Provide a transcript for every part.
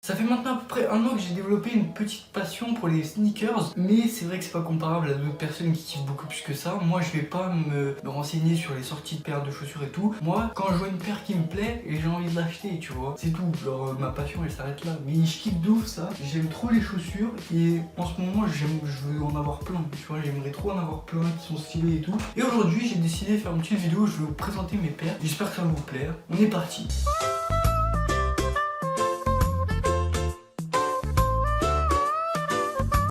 Ça fait maintenant à peu près un an que j'ai développé une petite passion pour les sneakers, mais c'est vrai que c'est pas comparable à d'autres personnes qui kiffent beaucoup plus que ça. Moi je vais pas me renseigner sur les sorties de paires de chaussures et tout. Moi quand je vois une paire qui me plaît et j'ai envie de l'acheter, tu vois, c'est tout. Genre ma passion elle s'arrête là. Mais je kiffe de ouf ça. J'aime trop les chaussures et en ce moment je veux en avoir plein. Tu vois, j'aimerais trop en avoir plein qui sont stylés et tout. Et aujourd'hui j'ai décidé de faire une petite vidéo où je vais vous présenter mes paires. J'espère que ça va vous plaire. On est parti.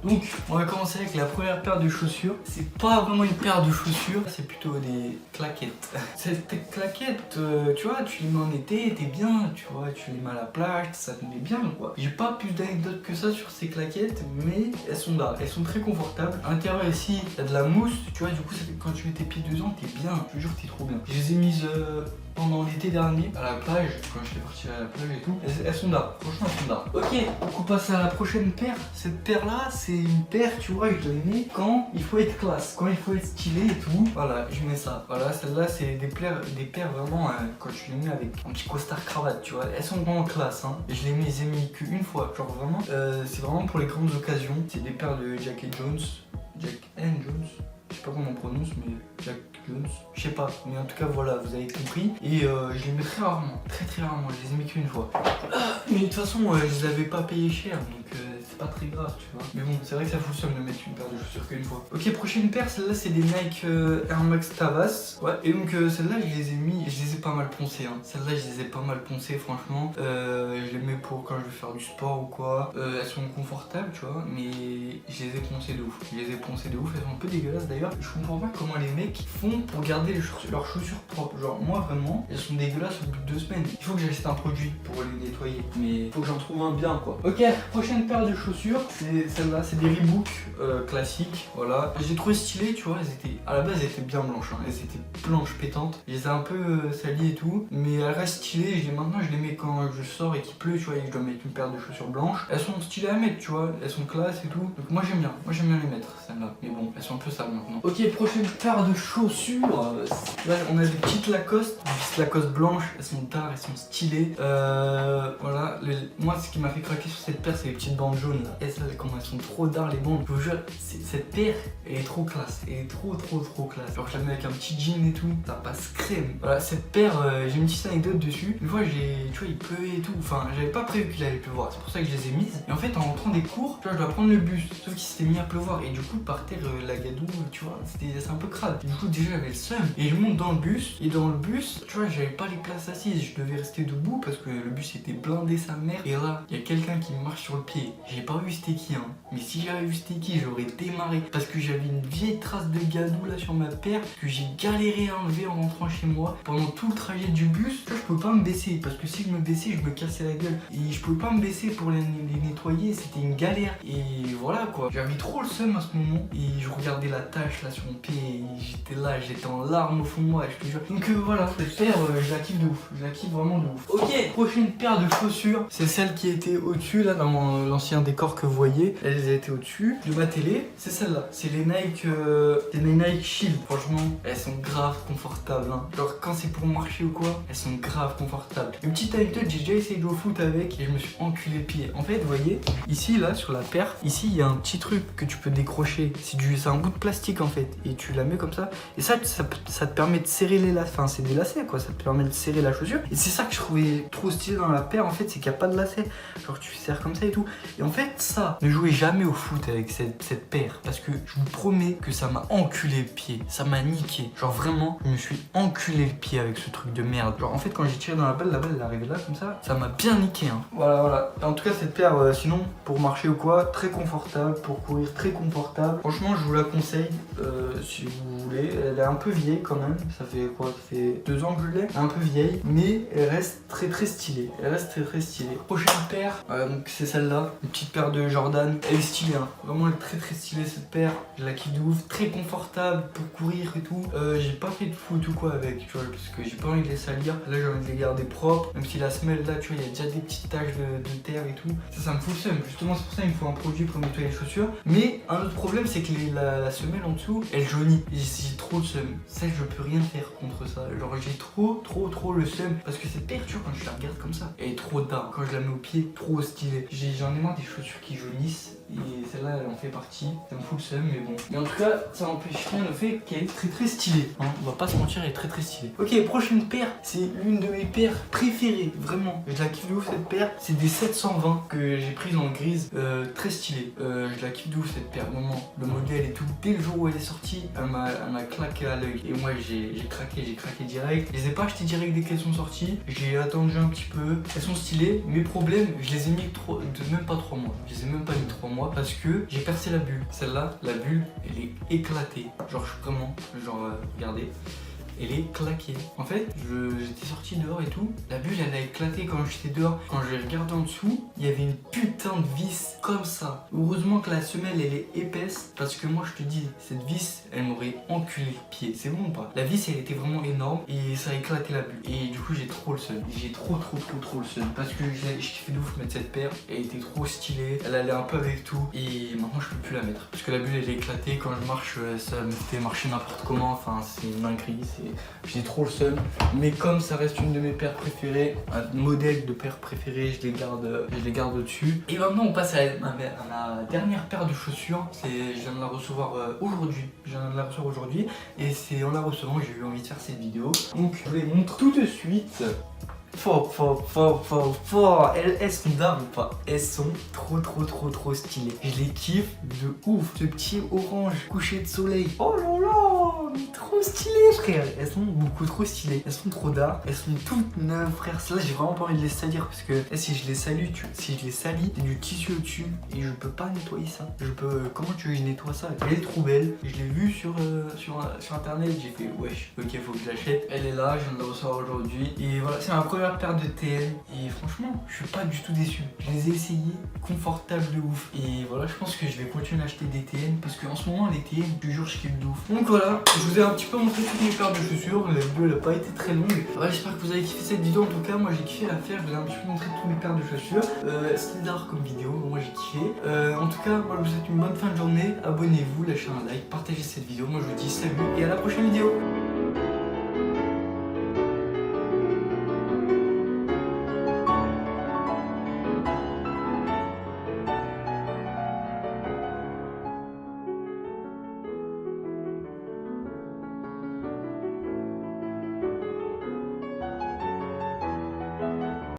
Donc, on va commencer avec la première paire de chaussures. C'est pas vraiment une paire de chaussures, c'est plutôt des claquettes. Ces claquettes, tu vois, tu les mets en été, t'es bien, tu vois, tu les mets à la plage, ça te met bien, quoi. J'ai pas plus d'anecdotes que ça sur ces claquettes, mais elles sont là, elles sont très confortables. À l'intérieur ici, il y a de la mousse, tu vois, du coup, quand tu mets tes pieds dedans, t'es bien, je te jure que t'es trop bien. Je les ai mises pendant l'été dernier à la plage, quand j'étais parti à la plage et tout. Elles sont là, franchement elles sont là. Ok, donc on passe à la prochaine paire. Cette paire là, c'est une paire, tu vois, je les mets quand il faut être classe, quand il faut être stylé et tout. Voilà, je mets ça. Voilà, celle-là c'est des paires vraiment quand tu les mais avec un petit costard cravate, tu vois. Elles sont vraiment classe, hein. Et je les ai mis qu'une fois, genre vraiment. C'est vraiment pour les grandes occasions. C'est des paires de Jack and Jones. Jack and Jones. Je sais pas comment on prononce, mais Jack Jones, je sais pas, mais en tout cas voilà, vous avez compris. Et je les mets très rarement, très rarement, je les ai mis qu'une fois. Mais de toute façon, je les avais pas payés cher, donc c'est pas très grave, tu vois. Mais bon, c'est vrai que ça fout le seum de mettre une paire de chaussures qu'une fois. Ok, prochaine paire, celle-là c'est des Nike Air Max Tavas. Ouais, et donc celle-là je les ai mis, je les ai pas mal poncées, hein. Celle-là je les ai pas mal poncées, franchement. Je les mets pour quand je veux faire du sport ou quoi. Elles sont confortables, tu vois, mais je les ai poncées de ouf. Je les ai poncées de ouf, elles sont un peu dégueulasses d'ailleurs. Je comprends pas comment les mecs font pour garder leurs chaussures propres. Genre moi vraiment, elles sont dégueulasses au bout de 2 semaines. Il faut que j'achète un produit pour les nettoyer, mais il faut que j'en trouve un bien, quoi. Ok, prochaine paire de chaussures, c'est celle-là, c'est des Reebok classiques, voilà. J'ai trouvé stylé, tu vois, à la base elles étaient bien blanches, hein. Elles étaient blanches pétantes. Je les ai un peu salies et tout, mais elles restent stylées. Maintenant je les mets quand je sors et qu'il pleut, tu vois, et que je dois mettre une paire de chaussures blanches. Elles sont stylées à mettre, tu vois, elles sont classe et tout. Donc moi j'aime bien les mettre, celles-là. Mais bon, elles sont un peu sales maintenant. Ok, prochaine paire de chaussures. Là on a des petites Lacoste, blanches, elles sont tard, elles sont stylées. Voilà, moi ce qui m'a fait craquer sur cette paire, c'est les petites bandes jaunes là. Et ça, comment elles sont trop dark les bandes. Je vous jure, cette paire, elle est trop classe. Elle est trop classe. Alors je la mets avec un petit jean et tout, ça passe crème. Voilà, cette paire, j'ai une petite anecdote dessus. Une fois, tu vois, il pleuvait et tout. Enfin, j'avais pas prévu qu'il allait pleuvoir. C'est pour ça que je les ai mises. Et en fait, en rentrant des cours, tu vois, je dois prendre le bus. Sauf qu'il s'était mis à pleuvoir. Et du coup, par terre, la gadoue, tu vois, c'est un peu crade. Et du coup, déjà, j'avais le seum. Et je monte dans le bus. Et dans le bus, tu vois, j'avais pas les places assises. Je devais rester debout parce que le bus était blindé sa mère. Et là, il y a quelqu'un qui me marche sur le pied. J'ai pas vu c'était qui, hein. Mais si j'avais vu c'était qui, j'aurais démarré. Parce que j'avais une vieille trace de gadou là sur ma paire que j'ai galéré à enlever en rentrant chez moi. Pendant tout le trajet du bus, tu vois, je pouvais pas me baisser. Parce que si je me baissais, je me cassais la gueule. Et je pouvais pas me baisser pour les nettoyer. C'était une galère. Et voilà quoi. J'avais trop le seum à ce moment. Et je regardais la tache là sur mon pied. Et j'étais en larmes au fond de moi, je te jure. Donc voilà, cette paire, je la kiffe de ouf. Je la kiffe vraiment de ouf. Ok, prochaine paire de chaussures. C'est celle qui était au-dessus là dans l'ancien décor que vous voyez. Elles étaient au-dessus de ma télé. C'est celle-là. C'est les Nike Shield. Franchement, elles sont grave confortables, hein. Genre quand c'est pour marcher ou quoi, elles sont grave confortables. Une petite anecdote, j'ai déjà essayé de jouer au foot avec et je me suis enculé le pied. En fait, vous voyez, ici là sur la paire, ici il y a un petit truc que tu peux décrocher. C'est un bout de plastique en fait. Et tu la mets comme ça. Et ça te permet de serrer les lacets. Enfin, c'est des lacets quoi. Ça te permet de serrer la chaussure. Et c'est ça que je trouvais trop stylé dans la paire en fait, c'est qu'il n'y a pas de lacets. Genre tu serres comme ça et tout. Et en fait, ça, ne jouez jamais au foot avec cette paire. Parce que je vous promets que ça m'a enculé le pied. Ça m'a niqué. Genre vraiment, je me suis enculé le pied avec ce truc de merde. Genre en fait, quand j'ai tiré dans la balle elle est arrivée là comme ça m'a bien niqué, hein. Voilà. En tout cas, cette paire, sinon, pour marcher ou quoi, très confortable. Pour courir, très confortable. Franchement, je vous la conseille si vous voulez. Elle est un peu vieille quand même. Ça fait quoi? Ça fait 2 ans que je l'ai. Un peu vieille, mais elle reste très stylée. Prochaine paire, donc c'est celle-là. Une petite paire de Jordan. Elle est stylée, hein. Vraiment, elle est très stylée cette paire. Je la kiffe de ouf. Très confortable pour courir et tout. J'ai pas fait de foot ou quoi avec, tu vois, parce que j'ai pas envie de les salir. Là, j'ai envie de les garder propres. Même si la semelle là, tu vois, il y a déjà des petites taches de terre et tout. Ça me fout le seum. Justement, c'est pour ça qu'il me faut un produit pour nettoyer les chaussures. Mais un autre problème, c'est que la semelle en dessous, elle jaunit. J'ai trop le seum. Ça, je peux rien faire contre ça. Genre, j'ai trop le seum. Parce que cette paire, tu vois, quand je la regarde comme ça, elle est trop tard. Quand je la mets au pied, trop stylée. J'en ai marre des chaussures qui jaunissent. Et celle-là, elle en fait partie. Ça me fout le seum, mais bon. Mais en tout cas, ça n'empêche rien le fait qu'elle est très stylée. Hein. On va pas se mentir, elle est très stylée. Ok, prochaine paire, c'est l'une de mes paires préférées. Vraiment, je la kiffe de ouf cette paire. C'est des 720 que j'ai prise en grise. Très stylée. Je la kiffe de ouf cette paire. Vraiment, le modèle et tout. Dès le jour où elle est sortie, elle m'a claqué à l'œil. Et moi, j'ai craqué direct. Je les ai pas achetées direct dès qu'elles sont sorties. J'ai attendu un petit peu. Elles sont stylées. Mes problèmes, je les ai mis même pas 3 mois. Je les ai même pas mis 3 mois parce que j'ai percé la bulle. Celle-là, la bulle, elle est éclatée. Genre, vraiment, regardez. Elle est claquée. En fait, j'étais sorti dehors et tout. La bulle, elle a éclaté quand j'étais dehors. Quand j'ai regardé en dessous, il y avait une putain de vis comme ça. Heureusement que la semelle, elle est épaisse. Parce que moi, je te dis, cette vis, elle m'aurait enculé le pied. C'est bon ou pas? La vis, elle était vraiment énorme et ça a éclaté la bulle. Et du coup, j'ai trop le seum. J'ai trop le seum. Parce que je kiffais de ouf mettre cette paire. Elle était trop stylée. Elle allait un peu avec tout. Et maintenant, je peux plus la mettre. Parce que la bulle, elle est éclatée. Quand je marche, ça me fait marcher n'importe comment. Enfin, c'est une dinguerie. J'ai trop le seum, mais comme ça reste une de mes paires préférées, un modèle de paire préférée, je les garde au-dessus. Et maintenant on passe à ma dernière paire de chaussures. Je viens de la recevoir aujourd'hui. Et c'est en la recevant que j'ai eu envie de faire cette vidéo. Donc je vous les montre tout de suite. Elles sont dingues ou pas? Elles sont trop stylées. Je les kiffe de ouf. Ce petit orange couché de soleil. Oh là là, mais trop stylées frère. Elles sont beaucoup trop stylées. Elles sont trop d'art. Elles sont toutes neuves frère. Là j'ai vraiment pas envie de les salir parce que là, si je les salis, il y a du tissu au-dessus et je peux pas nettoyer ça. Comment tu veux que je nettoie ça? Elle est trop belle. Je l'ai vue sur internet. J'ai fait wesh, ok, faut que je l'achète. Elle est là, je viens de la recevoir aujourd'hui. Et voilà, c'est ma première paire de TN et franchement je suis pas du tout déçu. Je les ai essayés, confortables de ouf. Et voilà, je pense que je vais continuer à acheter des TN parce qu'en ce moment les TN, je te jure, je kiffe de ouf. Donc voilà, je vous ai un petit peu montré toutes mes paires de chaussures. La vidéo elle a pas été très longue. Voilà, j'espère que vous avez kiffé cette vidéo. En tout cas, moi j'ai kiffé la faire. Je vous ai un petit peu montré toutes mes paires de chaussures. Standard comme vidéo, moi j'ai kiffé. En tout cas, moi je vous souhaite une bonne fin de journée. Abonnez-vous, lâchez un like, partagez cette vidéo. Moi je vous dis salut et à la prochaine vidéo.